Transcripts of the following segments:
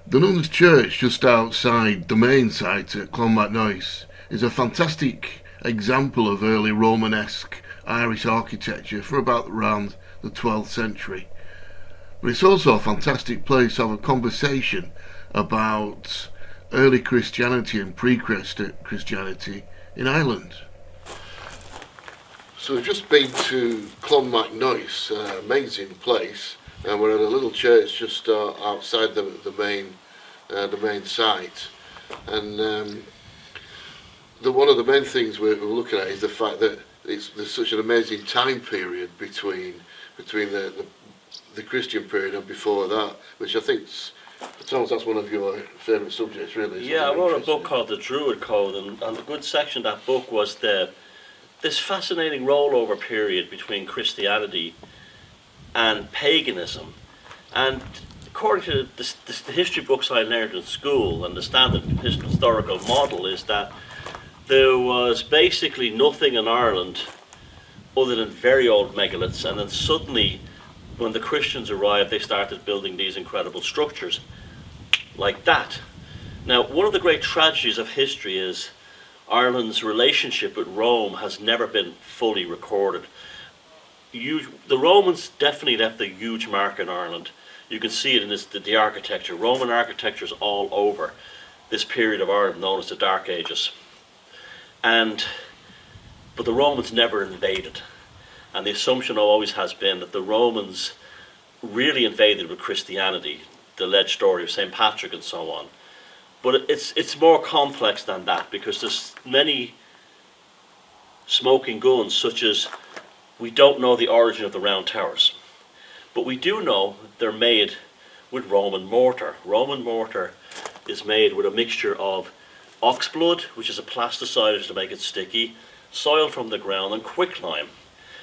The Nuns Church just outside the main site at Clonmacnoise is a fantastic example of early Romanesque Irish architecture from about around the 12th century. But it's also a fantastic place to have a conversation about early Christianity and pre-Christianity in Ireland. So we've just been to Clonmacnoise, an amazing place, and we're at a little church just outside the main site. And one of the main things we're looking at is the fact that there's such an amazing time period between the Christian period and before that, which I think's, Thomas, that's one of your favourite subjects, really. Yeah, I wrote a book called The Druid Code, and a good section of that book was this fascinating rollover period between Christianity and paganism. And according to the history books I learned in school, and the standard historical model is that there was basically nothing in Ireland other than very old megaliths, and then suddenly, when the Christians arrived, they started building these incredible structures like that. Now, one of the great tragedies of history is Ireland's relationship with Rome has never been fully recorded. The Romans definitely left a huge mark in Ireland. You can see it in the architecture. Roman architecture is all over this period of Ireland known as the Dark Ages. But the Romans never invaded. And the assumption always has been that the Romans really invaded with Christianity, the alleged story of St. Patrick and so on. But it's more complex than that, because there's many smoking guns, such as we don't know the origin of the round towers. But we do know they're made with Roman mortar. Roman mortar is made with a mixture of ox blood, which is a plasticizer to make it sticky, soil from the ground, and quicklime.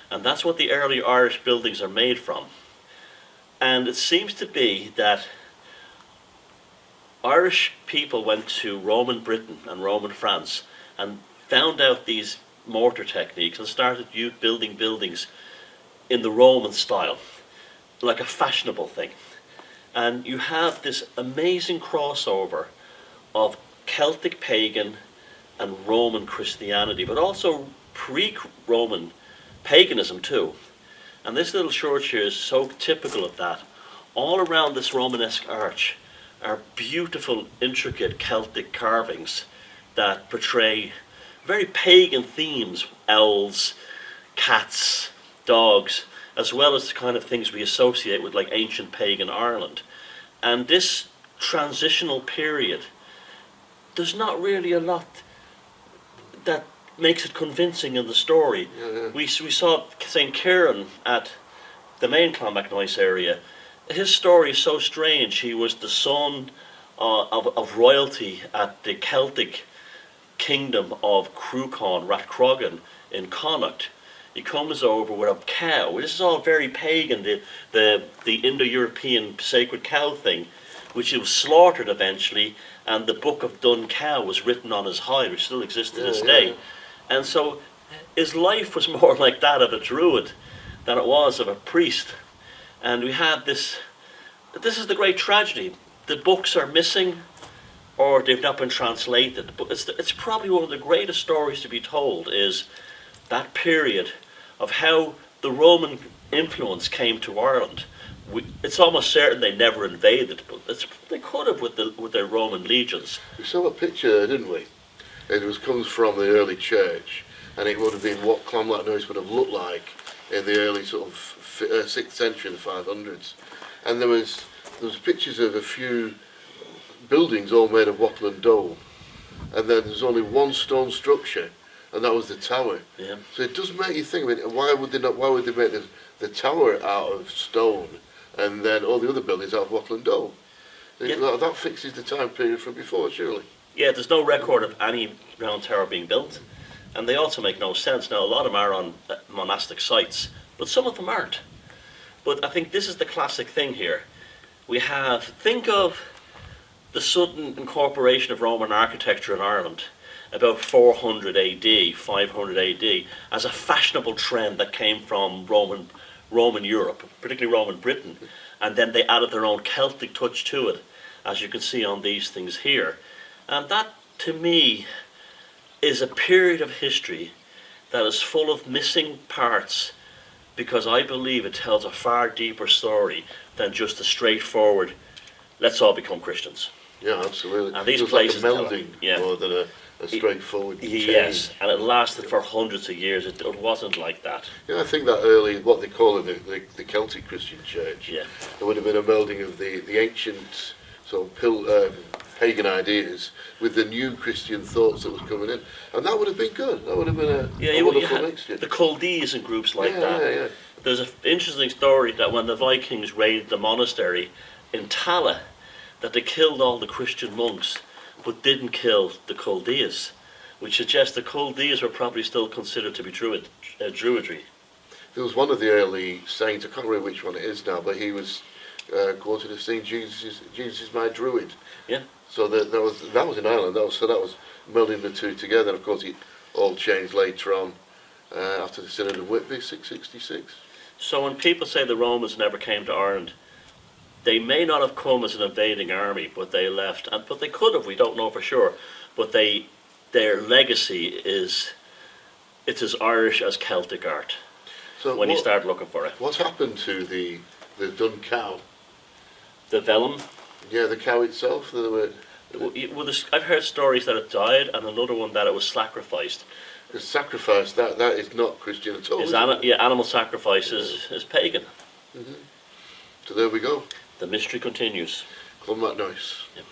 And that's what the early Irish buildings are made from. And it seems to be that Irish people went to Roman Britain and Roman France and found out these mortar techniques and started building buildings in the Roman style, like a fashionable thing. And you have this amazing crossover of Celtic pagan and Roman Christianity, but also pre-Roman paganism too. And this little church here is so typical of that. All around this Romanesque arch are beautiful, intricate Celtic carvings that portray very pagan themes: elves, cats, dogs, as well as the kind of things we associate with like ancient pagan Ireland. And this transitional period, there's not really a lot that makes it convincing in the story. Yeah. We saw St. Kieran at the main Clonmacnoise area. His story is so strange. He was the son of royalty at the Celtic kingdom of Cruachan, Rathcrogan in Connacht. He comes over with a cow. This is all very pagan, the Indo-European sacred cow thing, which he was slaughtered eventually, and the Book of Dun Cow was written on his hide, which still exists to this day. And so his life was more like that of a druid than it was of a priest. And we had this is the great tragedy. The books are missing, or they've not been translated. But it's probably one of the greatest stories to be told, is that period of how the Roman influence came to Ireland. It's almost certain they never invaded, but they could have with their Roman legions. We saw a picture, didn't we? Comes from the early church, and it would have been what Clonmacnoise would have looked like in the early sort of 6th century, the 500s. And there was pictures of a few buildings all made of wattle and dome, and then there's only one stone structure, and that was the tower. Yeah. So it does make you think. I mean, why would they make the tower out of stone, and then all the other buildings out of wattle and dome? Yeah. That fixes the time period from before, surely. Yeah, there's no record of any round tower being built, and they also make no sense. Now, a lot of them are on monastic sites, but some of them aren't. But I think this is the classic thing here. Think of the sudden incorporation of Roman architecture in Ireland about 400 AD, 500 AD, as a fashionable trend that came from Roman Europe, particularly Roman Britain, and then they added their own Celtic touch to it. as you can see on these things here. And that, to me, is a period of history that is full of missing parts, because I believe it tells a far deeper story than just a straightforward, let's all become Christians. Yeah, absolutely. And these it was places, like a melding more than a straightforward change. Yes, and it lasted for hundreds of years. It wasn't like that. Yeah, I think that early, what they call it, the Celtic Christian Church, Yeah. there would have been a melding of the ancient sort of pagan ideas with the new Christian thoughts that was coming in, and that would have been good. That would have been a wonderful mixture. The Chaldees and groups like that. Yeah. There's an interesting story that when the Vikings raided the monastery in Tala, that they killed all the Christian monks, but didn't kill the Chaldees, which suggests the Chaldees were probably still considered to be Druidry. There was one of the early saints, I can't remember which one it is now, but he was quoted as saying, Jesus is my druid. Yeah. So that was in Ireland. That was melding the two together. And of course, it all changed later on after the Synod of Whitby, 666. So when people say the Romans never came to Ireland, they may not have come as an invading army, but they left, but they could have. We don't know for sure. But their legacy is as Irish as Celtic art. So when you start looking for it, what's happened to the dun cow? The vellum. Yeah, the cow itself. I've heard stories that it died, and another one that it was sacrificed. The sacrifice that is not Christian at all. Animal sacrifice is pagan. Mm-hmm. So there we go. The mystery continues. Clonmacnoise. Yep.